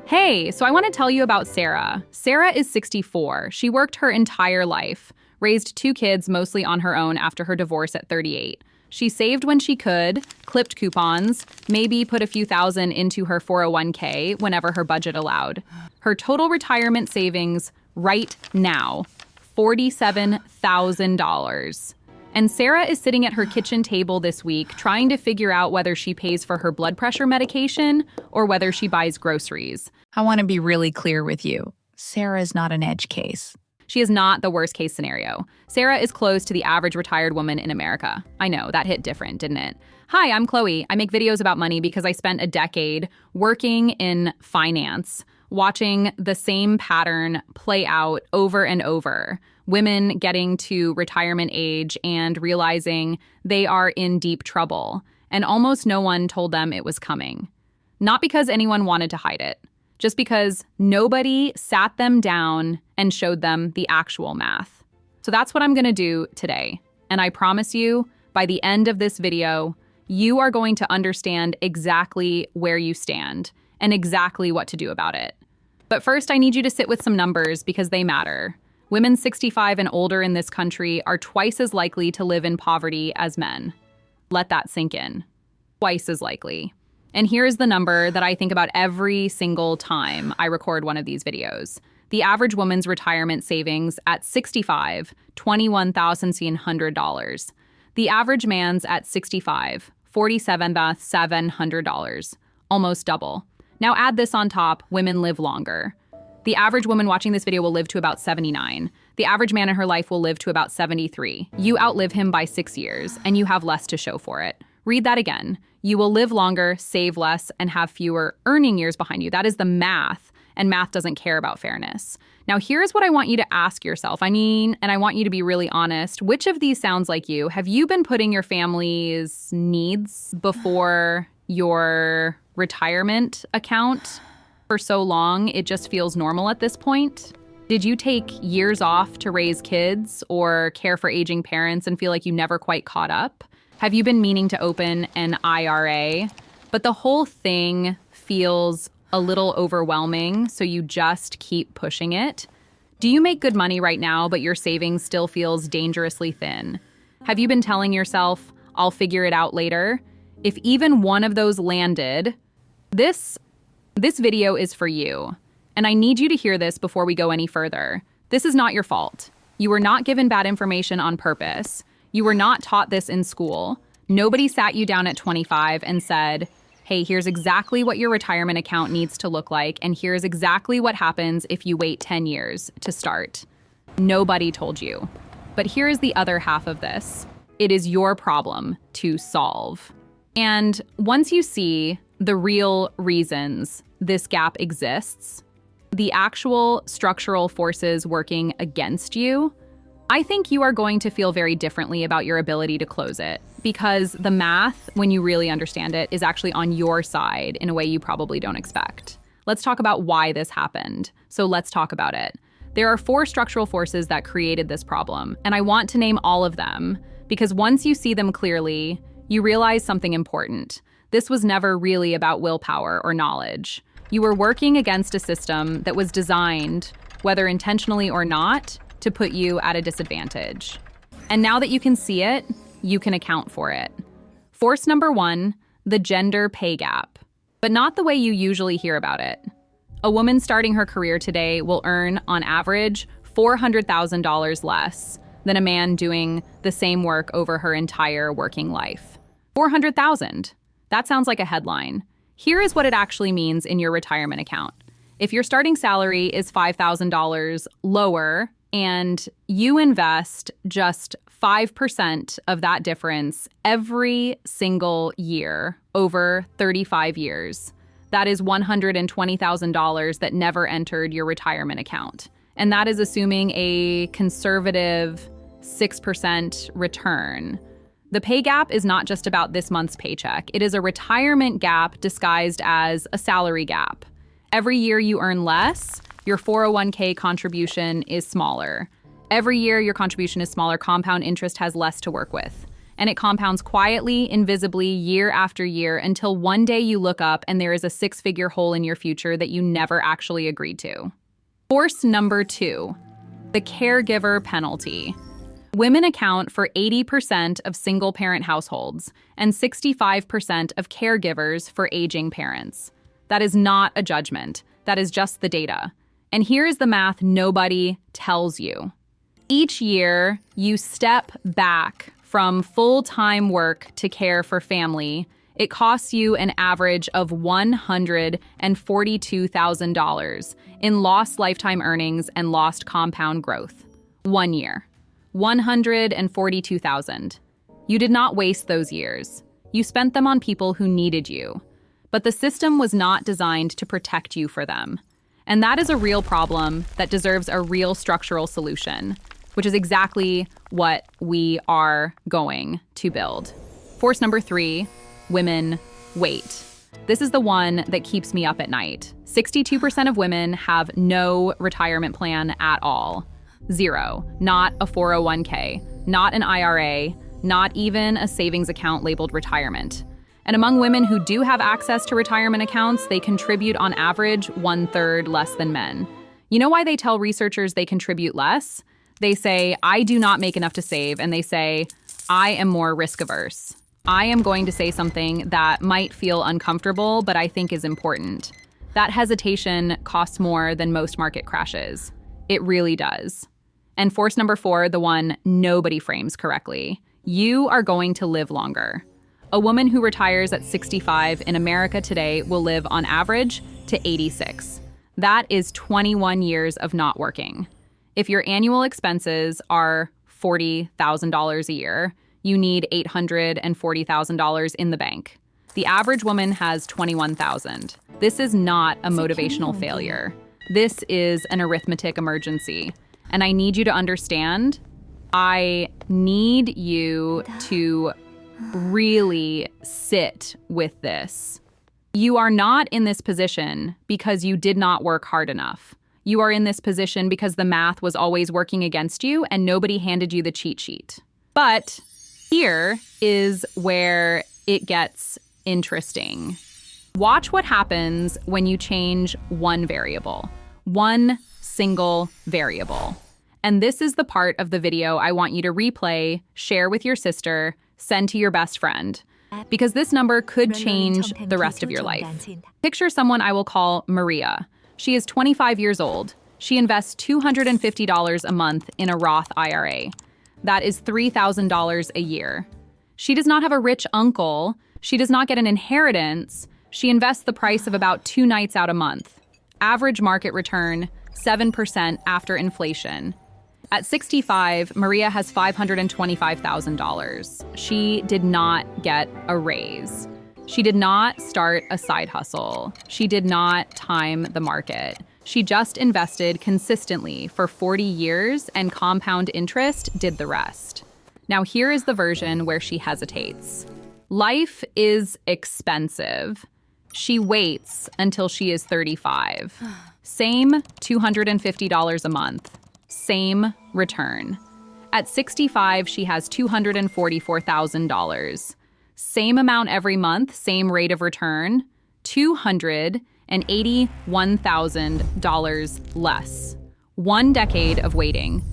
Hey, so I want to tell you about Sarah. Sarah is 64. She worked her entire life, raised two kids mostly on her own after her divorce at 38. She saved when she could, clipped coupons, maybe put a few thousand into her 401k whenever her budget allowed. Her total retirement savings right now, $47,000. And Sarah is sitting at her kitchen table this week trying to figure out whether she pays for her blood pressure medication or whether she buys groceries. I want to be really clear with you. Sarah is not an edge case. She is not the worst case scenario. Sarah is close to the average retired woman in America. I know, that hit different, didn't it? Hi, I'm Chloe. I make videos about money because I spent a decade working in finance, watching the same pattern play out over and over. Women getting to retirement age and realizing they are in deep trouble, and almost no one told them it was coming. Not because anyone wanted to hide it, just because nobody sat them down and showed them the actual math. So that's what I'm gonna do today. And I promise you, by the end of this video, you are going to understand exactly where you stand and exactly what to do about it. But first, I need you to sit with some numbers because they matter. Women 65 and older in this country are twice as likely to live in poverty as men. Let that sink in. Twice as likely. And here's the number that I think about every single time I record one of these videos. The average woman's retirement savings at 65, $21,700. The average man's at 65, $47,700. Almost double. Now add this on top, women live longer. The average woman watching this video will live to about 79. The average man in her life will live to about 73. You outlive him by 6 years, and you have less to show for it. Read that again. You will live longer, save less, and have fewer earning years behind you. That is the math, and math doesn't care about fairness. Now, here's what I want you to ask yourself. And I want you to be really honest. Which of these sounds like you? Have you been putting your family's needs before your retirement account for so long it just feels normal at this point? Did you take years off to raise kids or care for aging parents and feel like you never quite caught up? Have you been meaning to open an IRA, but the whole thing feels a little overwhelming, so you just keep pushing it? Do you make good money right now, but your savings still feels dangerously thin? Have you been telling yourself, I'll figure it out later? If even one of those landed, this video is for you. And I need you to hear this before we go any further. This is not your fault. You were not given bad information on purpose. You were not taught this in school. Nobody sat you down at 25 and said, hey, here's exactly what your retirement account needs to look like, and here's exactly what happens if you wait 10 years to start. Nobody told you. But here's the other half of this. It is your problem to solve. And once you see the real reasons this gap exists, the actual structural forces working against you, I think you are going to feel very differently about your ability to close it, because the math, when you really understand it, is actually on your side in a way you probably don't expect. Let's talk about why this happened. So let's talk about it. There are 4 structural forces that created this problem, and I want to name all of them because once you see them clearly, you realize something important. This was never really about willpower or knowledge. You were working against a system that was designed, whether intentionally or not, to put you at a disadvantage. And now that you can see it, you can account for it. Force number 1, the gender pay gap, but not the way you usually hear about it. A woman starting her career today will earn, on average, $400,000 less than a man doing the same work over her entire working life. $400,000. That sounds like a headline. Here is what it actually means in your retirement account. If your starting salary is $5,000 lower and you invest just 5% of that difference every single year over 35 years, that is $120,000 that never entered your retirement account. And that is assuming a conservative 6% return. The pay gap is not just about this month's paycheck. It is a retirement gap disguised as a salary gap. Every year you earn less, your 401k contribution is smaller. Every year your contribution is smaller, compound interest has less to work with. And it compounds quietly, invisibly, year after year, until one day you look up and there is a six-figure hole in your future that you never actually agreed to. Force number 2, the caregiver penalty. Women account for 80% of single-parent households and 65% of caregivers for aging parents. That is not a judgment. That is just the data. And here is the math nobody tells you. Each year, you step back from full-time work to care for family. It costs you an average of $142,000 in lost lifetime earnings and lost compound growth. 1 year. $142,000. You did not waste those years. You spent them on people who needed you. But the system was not designed to protect you for them. And that is a real problem that deserves a real structural solution, which is exactly what we are going to build. Force number 3, women wait. This is the one that keeps me up at night. 62% of women have no retirement plan at all. 0. Not a 401k, not an IRA, not even a savings account labeled retirement. And among women who do have access to retirement accounts, they contribute on average 1/3 less than men. You know why they tell researchers they contribute less? They say, I do not make enough to save, and they say, I am more risk averse. I am going to say something that might feel uncomfortable, but I think is important. That hesitation costs more than most market crashes. It really does. And force number 4, the one nobody frames correctly. You are going to live longer. A woman who retires at 65 in America today will live on average to 86. That is 21 years of not working. If your annual expenses are $40,000 a year, you need $840,000 in the bank. The average woman has $21,000. This is not a motivational failure. This is an arithmetic emergency. And I need you to understand, I need you to really sit with this. You are not in this position because you did not work hard enough. You are in this position because the math was always working against you and nobody handed you the cheat sheet. But here is where it gets interesting. Watch what happens when you change one variable, one single variable. And this is the part of the video I want you to replay, share with your sister, send to your best friend, because this number could change the rest of your life. Picture someone I will call Maria. She is 25 years old. She invests $250 a month in a Roth IRA. That is $3,000 a year. She does not have a rich uncle. She does not get an inheritance. She invests the price of about 2 nights out a month. Average market return, 7% after inflation. At 65, Maria has $525,000. She did not get a raise. She did not start a side hustle. She did not time the market. She just invested consistently for 40 years, and compound interest did the rest. Now here is the version where she hesitates. Life is expensive. She waits until she is 35. Same $250 a month. Same return. At 65, she has $244,000. Same amount every month, same rate of return, $281,000 less. 1 decade of waiting,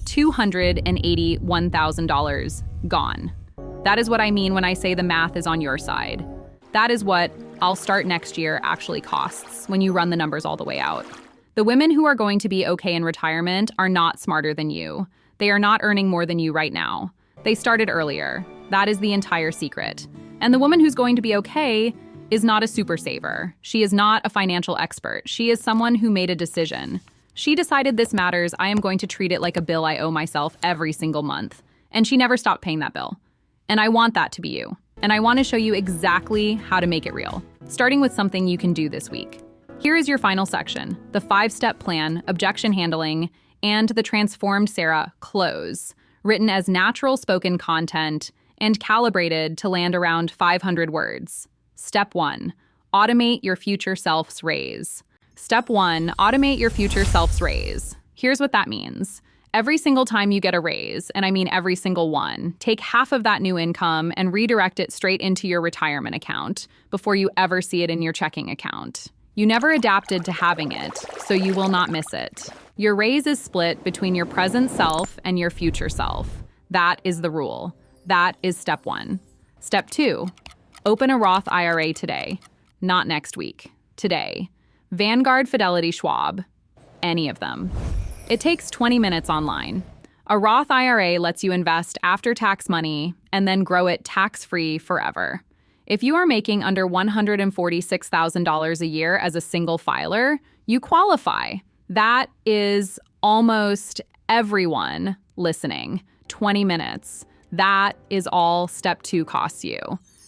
$281,000 gone. That is what I mean when I say the math is on your side. That is what I'll start next year actually costs when you run the numbers all the way out. The women who are going to be okay in retirement are not smarter than you. They are not earning more than you right now. They started earlier. That is the entire secret. And the woman who's going to be okay is not a super saver. She is not a financial expert. She is someone who made a decision. She decided this matters. I am going to treat it like a bill I owe myself every single month. And she never stopped paying that bill. And I want that to be you. And I want to show you exactly how to make it real, starting with something you can do this week. Here is your final section, the 5-step plan, objection handling, and the Transformed Sarah close, written as natural spoken content and calibrated to land around 500 words. Step 1, automate your future self's raise. Step 1, automate your future self's raise. Here's what that means. Every single time you get a raise, and I mean every single one, take half of that new income and redirect it straight into your retirement account before you ever see it in your checking account. You never adapted to having it, so you will not miss it. Your raise is split between your present self and your future self. That is the rule. That is step 1. Step 2, open a Roth IRA today. Not next week. Today. Vanguard, Fidelity, Schwab. Any of them. It takes 20 minutes online. A Roth IRA lets you invest after-tax money and then grow it tax-free forever. If you are making under $146,000 a year as a single filer, you qualify. That is almost everyone listening. 20 minutes. That is all step 2 costs you.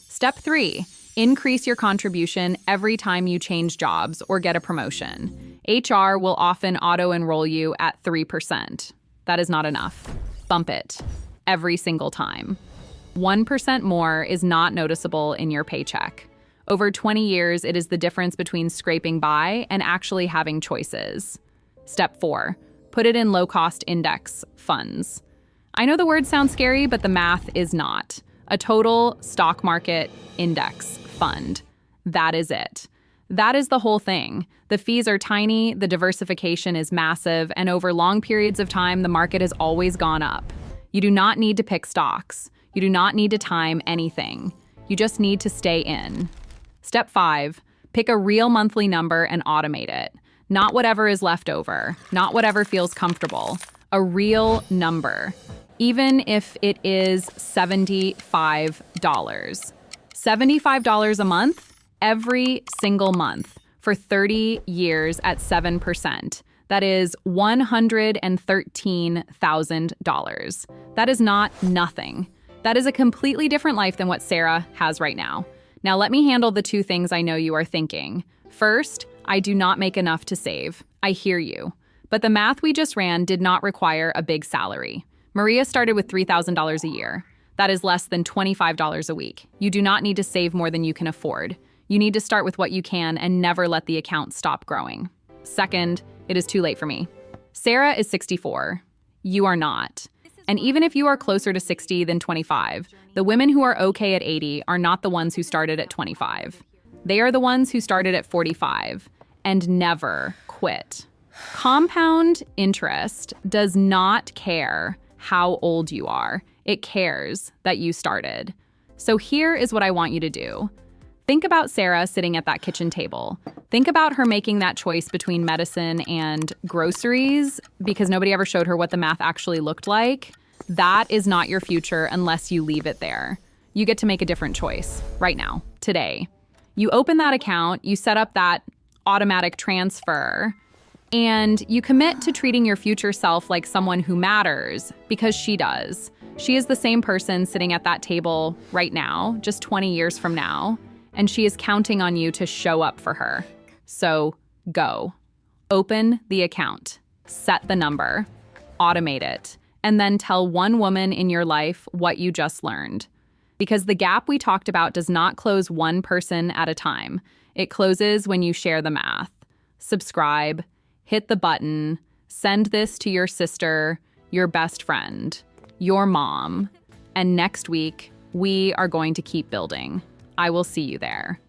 Step 3, increase your contribution every time you change jobs or get a promotion. HR will often auto-enroll you at 3%. That is not enough. Bump it every single time. 1% more is not noticeable in your paycheck. Over 20 years, it is the difference between scraping by and actually having choices. Step 4, put it in low-cost index funds. I know the word sounds scary, but the math is not. A total stock market index fund. That is it. That is the whole thing. The fees are tiny, the diversification is massive, and over long periods of time, the market has always gone up. You do not need to pick stocks. You do not need to time anything. You just need to stay in. Step 5, pick a real monthly number and automate it. Not whatever is left over, not whatever feels comfortable. A real number, even if it is $75. $75 a month? Every single month for 30 years at 7%. That is $113,000. That is not nothing. That is a completely different life than what Sarah has right now. Now let me handle the 2 things I know you are thinking. First, I do not make enough to save. I hear you. But the math we just ran did not require a big salary. Maria started with $3,000 a year. That is less than $25 a week. You do not need to save more than you can afford. You need to start with what you can and never let the account stop growing. Second, it is too late for me. Sarah is 64. You are not. And even if you are closer to 60 than 25, the women who are okay at 80 are not the ones who started at 25. They are the ones who started at 45 and never quit. Compound interest does not care how old you are. It cares that you started. So here is what I want you to do. Think about Sarah sitting at that kitchen table. Think about her making that choice between medicine and groceries because nobody ever showed her what the math actually looked like. That is not your future unless you leave it there. You get to make a different choice right now, today. You open that account, you set up that automatic transfer, and you commit to treating your future self like someone who matters because she does. She is the same person sitting at that table right now, just 20 years from now. And she is counting on you to show up for her. So go. Open the account. Set the number. Automate it. And then tell one woman in your life what you just learned. Because the gap we talked about does not close one person at a time. It closes when you share the math. Subscribe. Hit the button. Send this to your sister, your best friend, your mom. And next week, we are going to keep building. I will see you there.